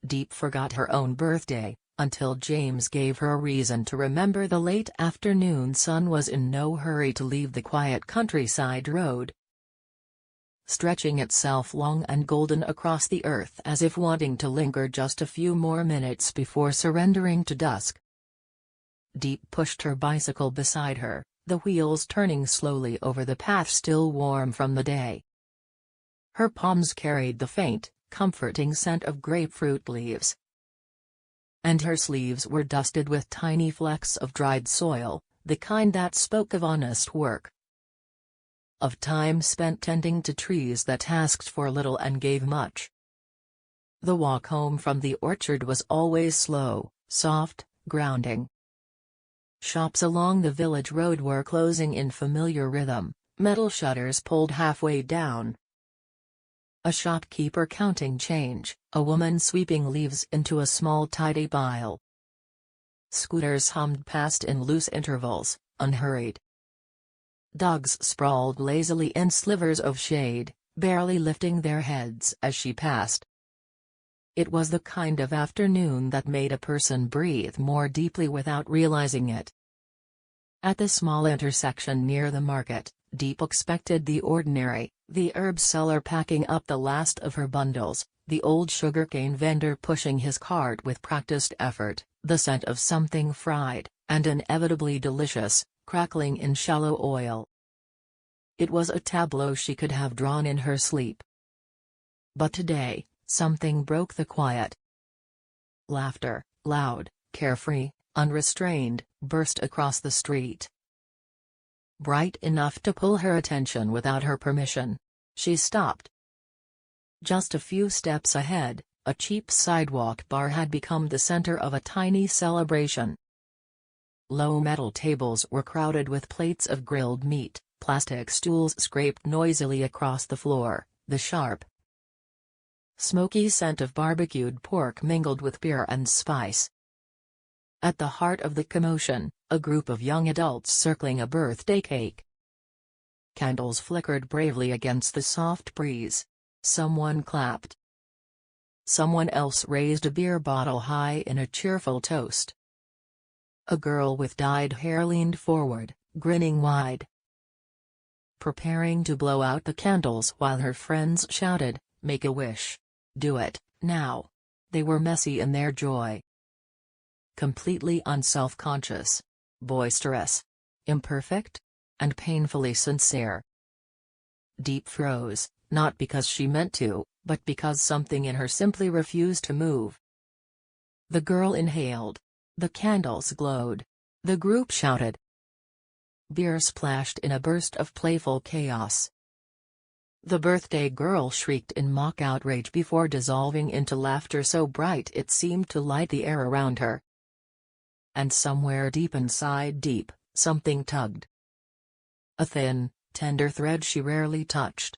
Diep forgot her own birthday, until James gave her a reason to remember. The late afternoon sun was in no hurry to leave the quiet countryside road, stretching itself long and golden across the earth as if wanting to linger just a few more minutes before surrendering to dusk. Diep pushed her bicycle beside her, the wheels turning slowly over the path still warm from the day. Her palms carried the faint, comforting scent of grapefruit leaves, and her sleeves were dusted with tiny flecks of dried soil, the kind that spoke of honest work, of time spent tending to trees that asked for little and gave much. The walk home from the orchard was always slow, soft, grounding. Shops along the village road were closing in familiar rhythm, metal shutters pulled halfway down. A shopkeeper counting change, a woman sweeping leaves into a small tidy pile. Scooters hummed past in loose intervals, unhurried. Dogs sprawled lazily in slivers of shade, barely lifting their heads as she passed. It was the kind of afternoon that made a person breathe more deeply without realizing it. At the small intersection near the market, Diep expected the ordinary, the herb seller packing up the last of her bundles, the old sugarcane vendor pushing his cart with practiced effort, the scent of something fried, and inevitably delicious, crackling in shallow oil. It was a tableau she could have drawn in her sleep. But today, something broke the quiet. Laughter, loud, carefree, unrestrained, burst across the street. Bright enough to pull her attention without her permission. She stopped. Just a few steps ahead, a cheap sidewalk bar had become the center of a tiny celebration. Low metal tables were crowded with plates of grilled meat, plastic stools scraped noisily across the floor, the sharp, smoky scent of barbecued pork mingled with beer and spice. At the heart of the commotion, a group of young adults circling a birthday cake. Candles flickered bravely against the soft breeze. Someone clapped. Someone else raised a beer bottle high in a cheerful toast. A girl with dyed hair leaned forward, grinning wide, preparing to blow out the candles while her friends shouted, "Make a wish. Do it, now." They were messy in their joy. Completely unself-conscious, boisterous, imperfect, and painfully sincere. Diep froze, not because she meant to, but because something in her simply refused to move. The girl inhaled. The candles glowed. The group shouted. Beer splashed in a burst of playful chaos. The birthday girl shrieked in mock outrage before dissolving into laughter so bright it seemed to light the air around her. And somewhere deep inside Diep, something tugged. A thin, tender thread she rarely touched.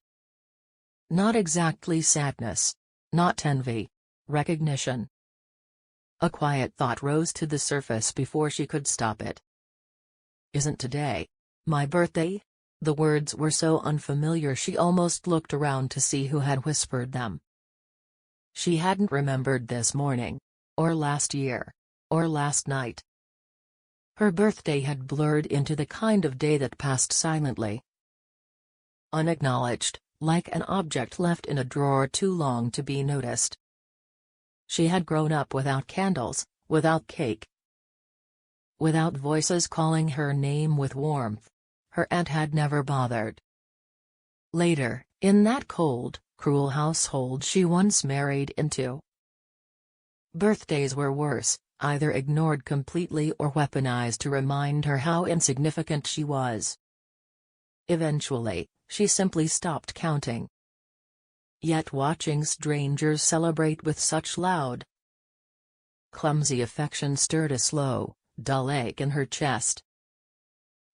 Not exactly sadness. Not envy. Recognition. A quiet thought rose to the surface before she could stop it. "Isn't today my birthday?" The words were so unfamiliar she almost looked around to see who had whispered them. She hadn't remembered this morning, or last year, or last night. Her birthday had blurred into the kind of day that passed silently, unacknowledged, like an object left in a drawer too long to be noticed. She had grown up without candles, without cake, without voices calling her name with warmth. Her aunt had never bothered. Later, in that cold, cruel household she once married into, birthdays were worse, either ignored completely or weaponized to remind her how insignificant she was. Eventually, she simply stopped counting. Yet watching strangers celebrate with such loud, clumsy affection stirred a slow, dull ache in her chest.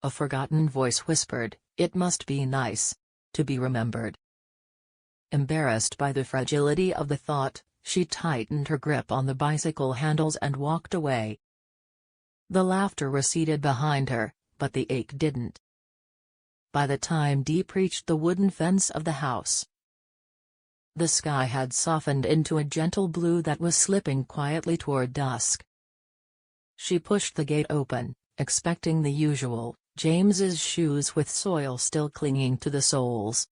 A forgotten voice whispered, "It must be nice to be remembered." Embarrassed by the fragility of the thought, she tightened her grip on the bicycle handles and walked away. The laughter receded behind her, but the ache didn't. By the time Diep reached the wooden fence of the house, The sky had softened into a gentle blue that was slipping quietly toward dusk. She pushed the gate open, expecting the usual, James's shoes with soil still clinging to the soles.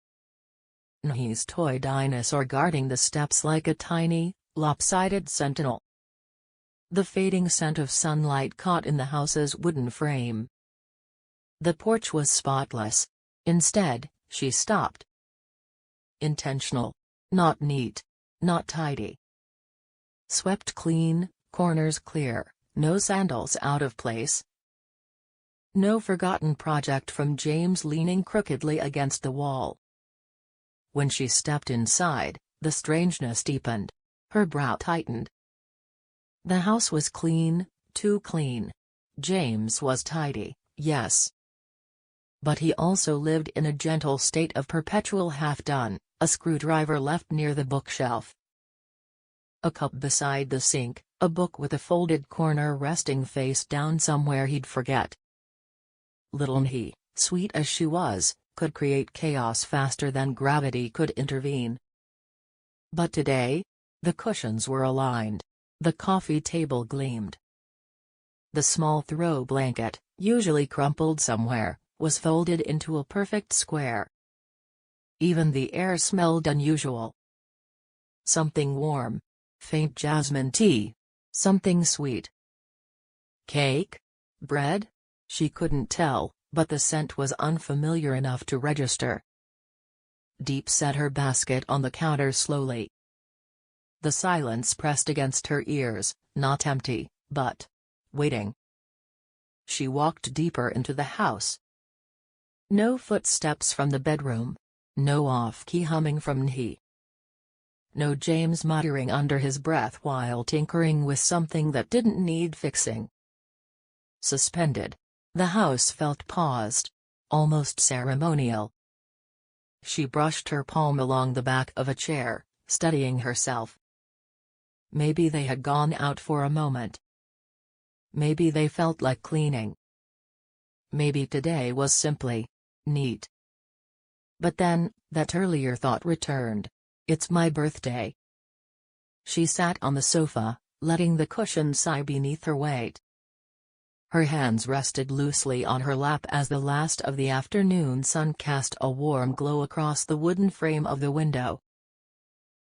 Nhie's toy dinosaur guarding the steps like a tiny, lopsided sentinel. The fading scent of sunlight caught in the house's wooden frame. The porch was spotless. Instead, she stopped. Intentional. Not neat. Not tidy. Swept clean, corners clear, no sandals out of place. No forgotten project from James leaning crookedly against the wall. When she stepped inside, the strangeness deepened. Her brow tightened. The house was clean, too clean. James was tidy, yes. But he also lived in a gentle state of perpetual half-done, a screwdriver left near the bookshelf. A cup beside the sink, a book with a folded corner resting face down somewhere he'd forget. Little Nhie, sweet as she was, could create chaos faster than gravity could intervene. But today, the cushions were aligned. The coffee table gleamed. The small throw blanket, usually crumpled somewhere, was folded into a perfect square. Even the air smelled unusual. Something warm. Faint jasmine tea. Something sweet. Cake? Bread? She couldn't tell, but the scent was unfamiliar enough to register. Diep set her basket on the counter slowly. The silence pressed against her ears, not empty, but waiting. She walked deeper into the house. No footsteps from the bedroom. No off-key humming from Nhie. No James muttering under his breath while tinkering with something that didn't need fixing. Suspended. The house felt paused. Almost ceremonial. She brushed her palm along the back of a chair, studying herself. Maybe they had gone out for a moment. Maybe they felt like cleaning. Maybe today was simply neat. But then, that earlier thought returned. It's my birthday. She sat on the sofa, letting the cushion sigh beneath her weight. Her hands rested loosely on her lap as the last of the afternoon sun cast a warm glow across the wooden frame of the window.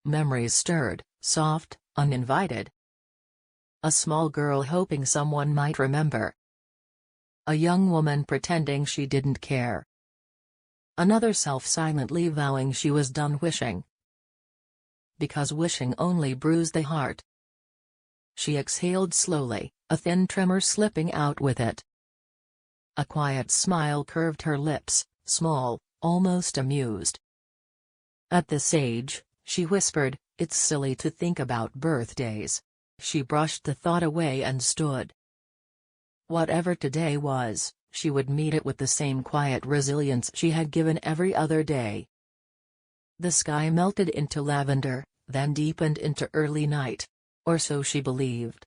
Memories stirred, soft, uninvited. A small girl hoping someone might remember. A young woman pretending she didn't care. Another self silently vowing she was done wishing. Because wishing only bruised the heart. She exhaled slowly, a thin tremor slipping out with it. A quiet smile curved her lips, small, almost amused. At this age, she whispered, it's silly to think about birthdays. She brushed the thought away and stood. Whatever today was, she would meet it with the same quiet resilience she had given every other day. The sky melted into lavender, then deepened into early night. Or so she believed.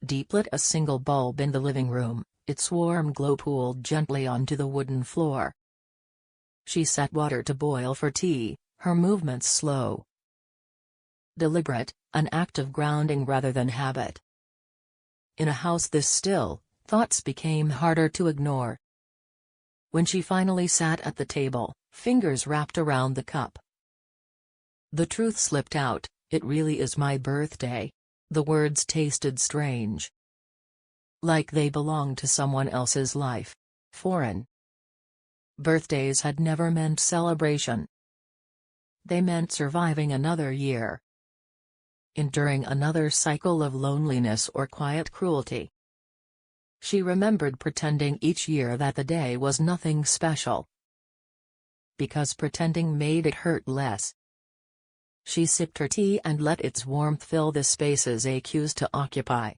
Diep lit a single bulb in the living room, its warm glow pooled gently onto the wooden floor. She set water to boil for tea, her movements slow. Deliberate, an act of grounding rather than habit. In a house this still, thoughts became harder to ignore. When she finally sat at the table, fingers wrapped around the cup. The truth slipped out, it really is my birthday. The words tasted strange. Like they belonged to someone else's life. Foreign. Birthdays had never meant celebration. They meant surviving another year. Enduring another cycle of loneliness or quiet cruelty. She remembered pretending each year that the day was nothing special. Because pretending made it hurt less. She sipped her tea and let its warmth fill the spaces it used to occupy.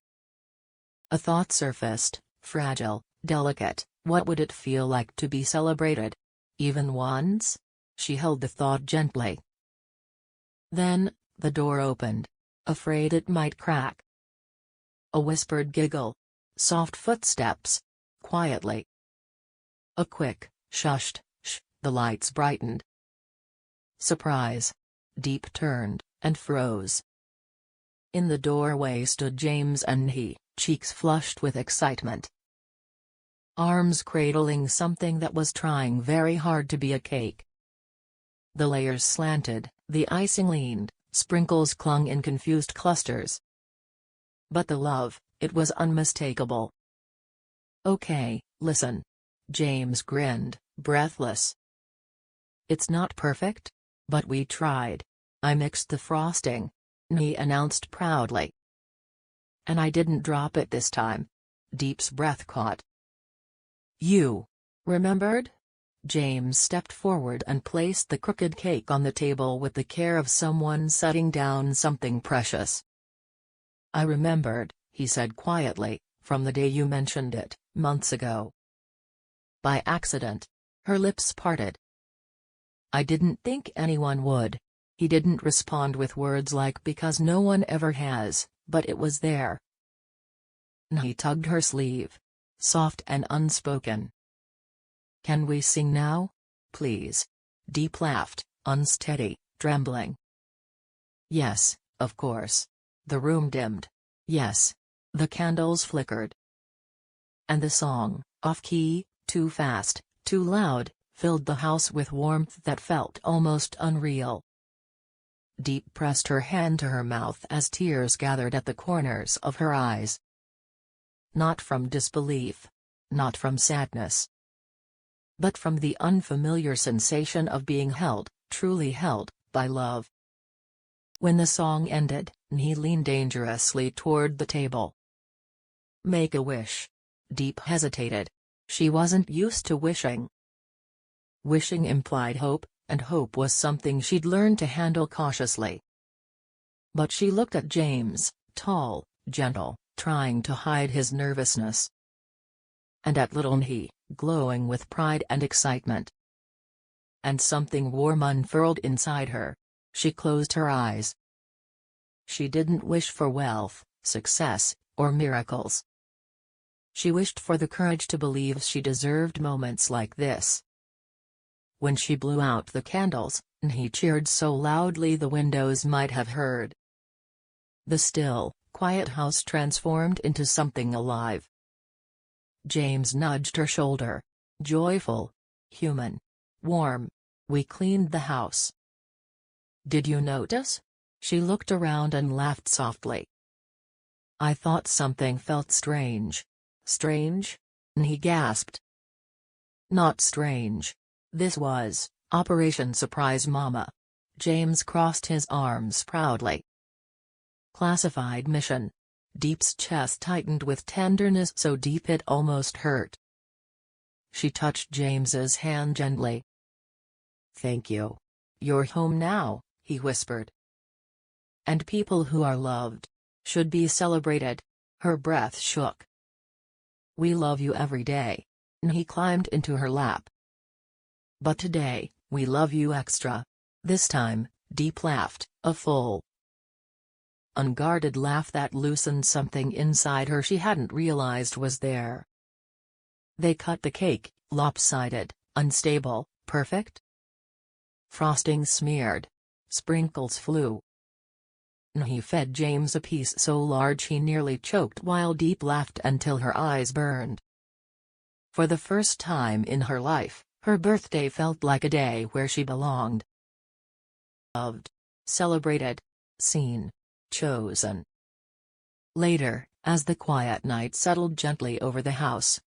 A thought surfaced, fragile, delicate. What would it feel like to be celebrated? Even once? She held the thought gently. Then, the door opened. Afraid it might crack. A whispered giggle. Soft footsteps. Quietly. A quick, shushed, shh, the lights brightened. Surprise. Diep turned, and froze. In the doorway stood James and he, cheeks flushed with excitement. Arms cradling something that was trying very hard to be a cake. The layers slanted, the icing leaned, sprinkles clung in confused clusters. But the love, it was unmistakable. "Okay, listen." James grinned, breathless. "It's not perfect? But we tried. I mixed the frosting," he announced proudly. "And I didn't drop it this time." Diep's breath caught. "You remembered?" James stepped forward and placed the crooked cake on the table with the care of someone setting down something precious. "I remembered," he said quietly, "from the day you mentioned it, months ago." "By accident." Her lips parted. "I didn't think anyone would." He didn't respond with words like "because no one ever has," but it was there. He tugged her sleeve. Soft and unspoken. "Can we sing now? Please?" Diep laughed, unsteady, trembling. "Yes, of course." The room dimmed. Yes. The candles flickered. And the song, off-key, too fast, too loud, filled the house with warmth that felt almost unreal. Diep pressed her hand to her mouth as tears gathered at the corners of her eyes. Not from disbelief. Not from sadness. But from the unfamiliar sensation of being held, truly held, by love. When the song ended, he leaned dangerously toward the table. "Make a wish." Diep hesitated. She wasn't used to wishing. Wishing implied hope, and hope was something she'd learned to handle cautiously. But she looked at James, tall, gentle, trying to hide his nervousness. And at little he, glowing with pride and excitement. And something warm unfurled inside her. She closed her eyes. She didn't wish for wealth, success, or miracles. She wished for the courage to believe she deserved moments like this. When she blew out the candles, he cheered so loudly the windows might have heard. The still, quiet house transformed into something alive. James nudged her shoulder. "Joyful. Human. Warm. We cleaned the house." "Did you notice?" She looked around and laughed softly. "I thought something felt strange." "Strange?" he gasped. "Not strange. This was Operation Surprise Mama." James crossed his arms proudly. "Classified mission." Diep's chest tightened with tenderness so deep it almost hurt. She touched James's hand gently. "Thank you. You're home now," he whispered. "And people who are loved should be celebrated." Her breath shook. "We love you every day." He climbed into her lap. "But today, we love you extra." This time, Diep laughed, a full, unguarded laugh that loosened something inside her she hadn't realized was there. They cut the cake, lopsided, unstable, perfect. Frosting smeared. Sprinkles flew. He fed James a piece so large he nearly choked while Diep laughed until her eyes burned. For the first time in her life, her birthday felt like a day where she belonged. Loved. Celebrated. Seen. Chosen. Later, as the quiet night settled gently over the house,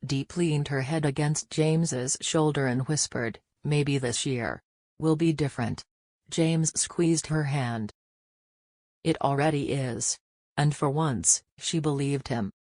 Diep leaned her head against James's shoulder and whispered, "Maybe this year will be different." James squeezed her hand. "It already is." And for once, she believed him.